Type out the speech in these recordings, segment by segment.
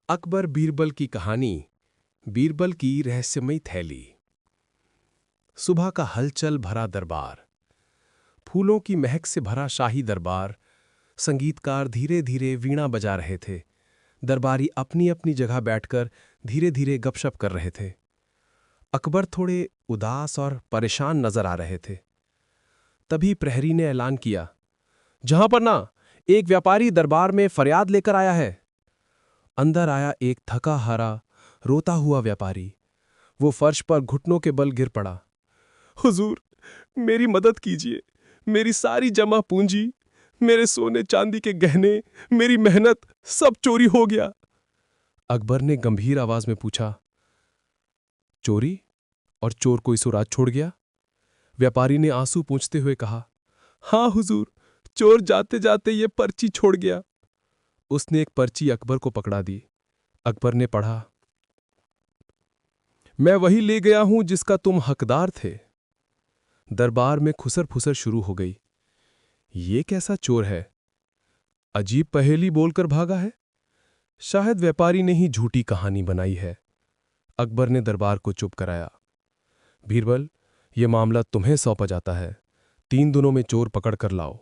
अकबर बीरबल की कहानी। बीरबल की रहस्यमयी थैली। सुबह का हलचल भरा दरबार, फूलों की महक से भरा शाही दरबार। संगीतकार धीरे धीरे वीणा बजा रहे थे। दरबारी अपनी अपनी जगह बैठकर धीरे धीरे गपशप कर रहे थे। अकबर थोड़े उदास और परेशान नजर आ रहे थे। तभी प्रहरी ने ऐलान किया, जहां पर ना, एक व्यापारी दरबार में फरियाद लेकर आया है। अंदर आया एक थका हारा, रोता हुआ व्यापारी। वो फर्श पर घुटनों के बल गिर पड़ा। हुजूर, मेरी मदद कीजिए। मेरी सारी जमा पूंजी, मेरे सोने चांदी के गहने, मेरी मेहनत, सब चोरी हो गया। अकबर ने गंभीर आवाज में पूछा, चोरी? और चोर कोई सुराग छोड़ गया? व्यापारी ने आंसू पोंछते हुए कहा, हाँ हुजूर, चोर जाते जाते ये पर्ची छोड़ गया। उसने एक पर्ची अकबर को पकड़ा दी। अकबर ने पढ़ा, मैं वही ले गया हूं जिसका तुम हकदार थे। दरबार में खुसर फुसर शुरू हो गई। ये कैसा चोर है? अजीब पहेली बोलकर भागा है। शायद व्यापारी ने ही झूठी कहानी बनाई है। अकबर ने दरबार को चुप कराया। बीरबल, यह मामला तुम्हें सौंपा जाता है। 3 दिनों में चोर पकड़ कर लाओ।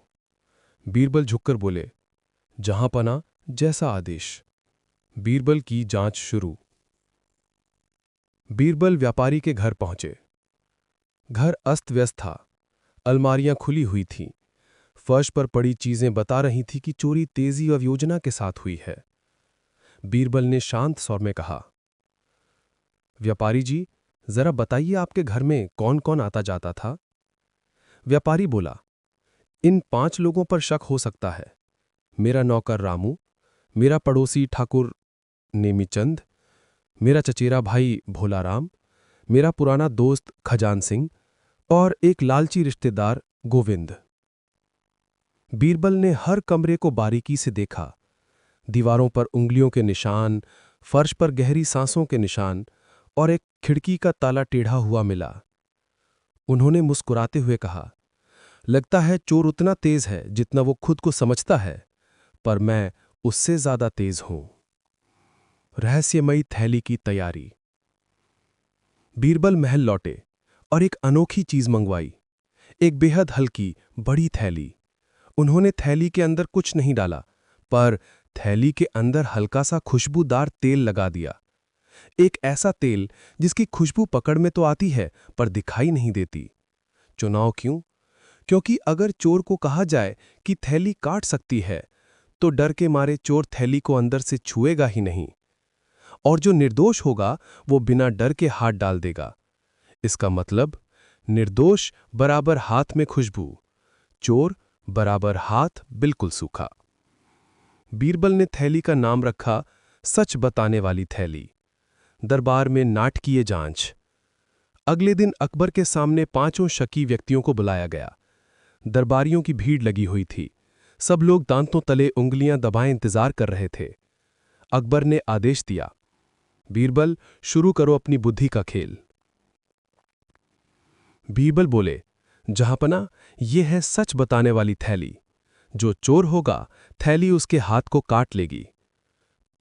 बीरबल झुककर बोले, जहां पना, जैसा आदेश। बीरबल की जांच शुरू। बीरबल व्यापारी के घर पहुंचे। घर अस्त व्यस्त था। अलमारियां खुली हुई थीं। फर्श पर पड़ी चीजें बता रही थी कि चोरी तेजी और योजना के साथ हुई है। बीरबल ने शांत स्वर में कहा, व्यापारी जी, जरा बताइए आपके घर में कौन कौन आता जाता था? व्यापारी बोला, इन 5 लोगों पर शक हो सकता है। मेरा नौकर रामू, मेरा पड़ोसी ठाकुर नेमीचंद, मेरा चचेरा भाई भोलाराम, मेरा पुराना दोस्त खजान सिंह और एक लालची रिश्तेदार गोविंद। बीरबल ने हर कमरे को बारीकी से देखा। दीवारों पर उंगलियों के निशान, फर्श पर गहरी सांसों के निशान और एक खिड़की का ताला टेढ़ा हुआ मिला। उन्होंने मुस्कुराते हुए कहा, लगता है चोर उतना तेज है जितना वो खुद को समझता है, पर मैं उससे ज्यादा तेज हूं। रहस्यमयी थैली की तैयारी। बीरबल महल लौटे और एक अनोखी चीज मंगवाई, एक बेहद हल्की बड़ी थैली। उन्होंने थैली के अंदर कुछ नहीं डाला, पर थैली के अंदर हल्का सा खुशबूदार तेल लगा दिया। एक ऐसा तेल जिसकी खुशबू पकड़ में तो आती है पर दिखाई नहीं देती। चुनाव क्यों? क्योंकि अगर चोर को कहा जाए कि थैली काट सकती है, तो डर के मारे चोर थैली को अंदर से छुएगा ही नहीं, और जो निर्दोष होगा वो बिना डर के हाथ डाल देगा। इसका मतलब निर्दोष बराबर हाथ में खुशबू, चोर बराबर हाथ बिल्कुल सूखा। बीरबल ने थैली का नाम रखा सच बताने वाली थैली। दरबार में नाटकीय जांच। अगले दिन अकबर के सामने 5 शकी व्यक्तियों को बुलाया गया। दरबारियों की भीड़ लगी हुई थी। सब लोग दांतों तले उंगलियां दबाए इंतजार कर रहे थे। अकबर ने आदेश दिया, बीरबल, शुरू करो अपनी बुद्धि का खेल। बीरबल बोले, जहांपना, यह है सच बताने वाली थैली। जो चोर होगा, थैली उसके हाथ को काट लेगी।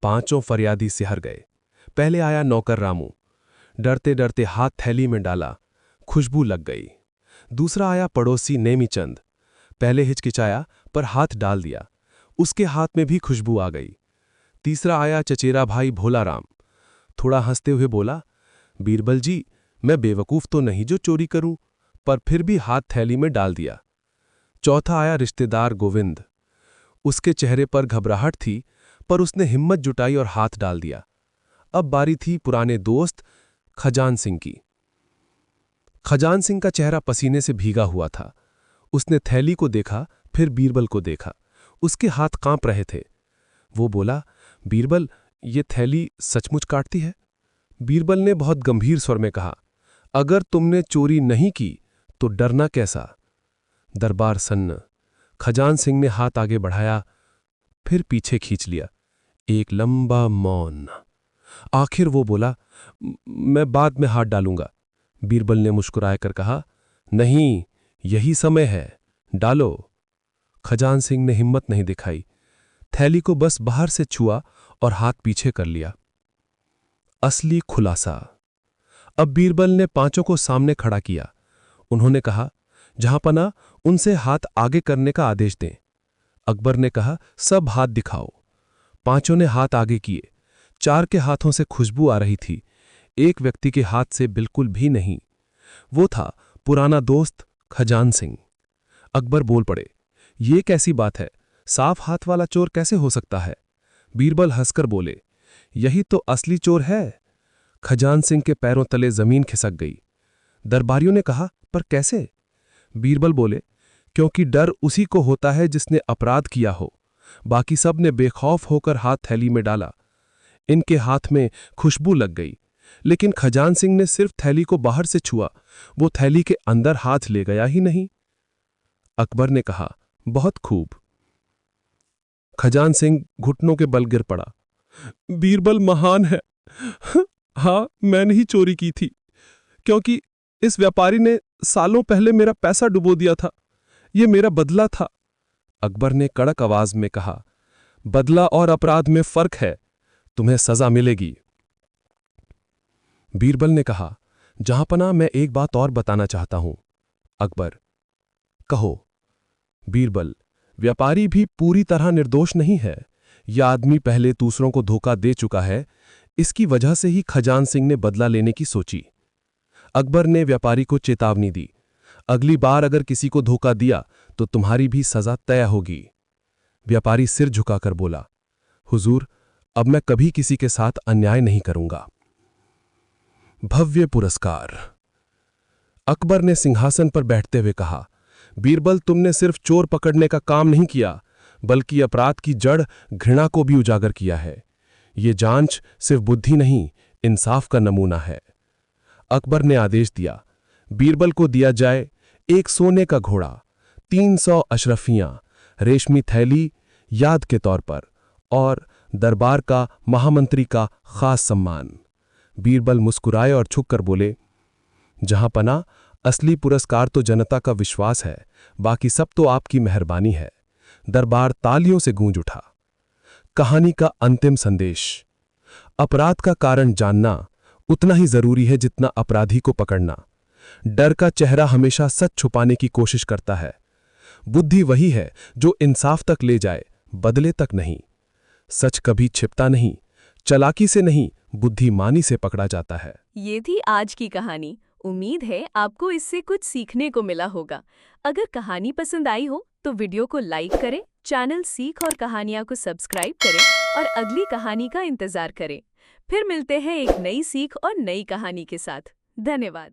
5 फरियादी सिहर गए। पहले आया नौकर रामू। डरते डरते हाथ थैली में डाला, खुशबू लग गई। दूसरा आया पड़ोसी नेमीचंद। पहले हिचकिचाया पर हाथ डाल दिया, उसके हाथ में भी खुशबू आ गई। तीसरा आया चचेरा भाई भोलाराम। थोड़ा हंसते हुए बोला, बीरबल जी, मैं बेवकूफ तो नहीं जो चोरी करूं, पर फिर भी हाथ थैली में डाल दिया। चौथा आया रिश्तेदार गोविंद। उसके चेहरे पर घबराहट थी, पर उसने हिम्मत जुटाई और हाथ डाल दिया। अब बारी थी पुराने दोस्त खजान सिंह की। खजान सिंह का चेहरा पसीने से भीगा हुआ था। उसने थैली को देखा, फिर बीरबल को देखा। उसके हाथ कांप रहे थे। वो बोला, बीरबल, ये थैली सचमुच काटती है? बीरबल ने बहुत गंभीर स्वर में कहा, अगर तुमने चोरी नहीं की तो डरना कैसा? दरबार सन्न। खजान सिंह ने हाथ आगे बढ़ाया, फिर पीछे खींच लिया। एक लंबा मौन। आखिर वो बोला, मैं बाद में हाथ डालूंगा। बीरबल ने मुस्कुराकर कहा, नहीं, यही समय है, डालो। खजान सिंह ने हिम्मत नहीं दिखाई। थैली को बस बाहर से छुआ और हाथ पीछे कर लिया। असली खुलासा। अब बीरबल ने पांचों को सामने खड़ा किया। उन्होंने कहा, जहांपना, उनसे हाथ आगे करने का आदेश दें। अकबर ने कहा, सब हाथ दिखाओ। पांचों ने हाथ आगे किए। 4 के हाथों से खुशबू आ रही थी, एक व्यक्ति के हाथ से बिल्कुल भी नहीं। वो था पुराना दोस्त खजान सिंह। अकबर बोल पड़े, ये कैसी बात है, साफ हाथ वाला चोर कैसे हो सकता है? बीरबल हंसकर बोले, यही तो असली चोर है। खजान सिंह के पैरों तले जमीन खिसक गई। दरबारियों ने कहा, पर कैसे? बीरबल बोले, क्योंकि डर उसी को होता है जिसने अपराध किया हो। बाकी सब ने बेखौफ होकर हाथ थैली में डाला। इनके हाथ में खुशबू लग गई, लेकिन खजान सिंह ने सिर्फ थैली को बाहर से छुआ, वो थैली के अंदर हाथ ले गया ही नहीं। अकबर ने कहा, बहुत खूब। खजान सिंह घुटनों के बल गिर पड़ा। बीरबल महान है। हाँ, मैंने ही चोरी की थी, क्योंकि इस व्यापारी ने सालों पहले मेरा पैसा डुबो दिया था। यह मेरा बदला था। अकबर ने कड़क आवाज में कहा, बदला और अपराध में फर्क है, तुम्हें सजा मिलेगी। बीरबल ने कहा, जहांपना, मैं एक बात और बताना चाहता हूं। अकबर, कहो। बीरबल, व्यापारी भी पूरी तरह निर्दोष नहीं है। यह आदमी पहले दूसरों को धोखा दे चुका है, इसकी वजह से ही खजान सिंह ने बदला लेने की सोची। अकबर ने व्यापारी को चेतावनी दी, अगली बार अगर किसी को धोखा दिया तो तुम्हारी भी सजा तय होगी। व्यापारी सिर झुकाकर बोला, हुजूर, अब मैं कभी किसी के साथ अन्याय नहीं करूंगा। भव्य पुरस्कार। अकबर ने सिंहासन पर बैठते हुए कहा, बीरबल, तुमने सिर्फ चोर पकड़ने का काम नहीं किया, बल्कि अपराध की जड़ घृणा को भी उजागर किया है। ये जांच सिर्फ बुद्धि नहीं, इंसाफ का नमूना है। अकबर ने आदेश दिया, बीरबल को दिया जाए एक सोने का घोड़ा, 300 अशरफियां, रेशमी थैली याद के तौर पर, और दरबार का महामंत्री का खास सम्मान। बीरबल मुस्कुराए और झुककर बोले, जहांपना, असली पुरस्कार तो जनता का विश्वास है, बाकी सब तो आपकी मेहरबानी है। दरबार तालियों से गूंज उठा। कहानी का अंतिम संदेश। अपराध का कारण जानना उतना ही जरूरी है जितना अपराधी को पकड़ना। डर का चेहरा हमेशा सच छुपाने की कोशिश करता है। बुद्धि वही है जो इंसाफ तक ले जाए, बदले तक नहीं। सच कभी छिपता नहीं, चालाकी से नहीं, बुद्धिमानी से पकड़ा जाता है। ये थी आज की कहानी। उम्मीद है आपको इससे कुछ सीखने को मिला होगा। अगर कहानी पसंद आई हो तो वीडियो को लाइक करें, चैनल सीख और कहानियां को सब्सक्राइब करें और अगली कहानी का इंतजार करें। फिर मिलते हैं एक नई सीख और नई कहानी के साथ। धन्यवाद।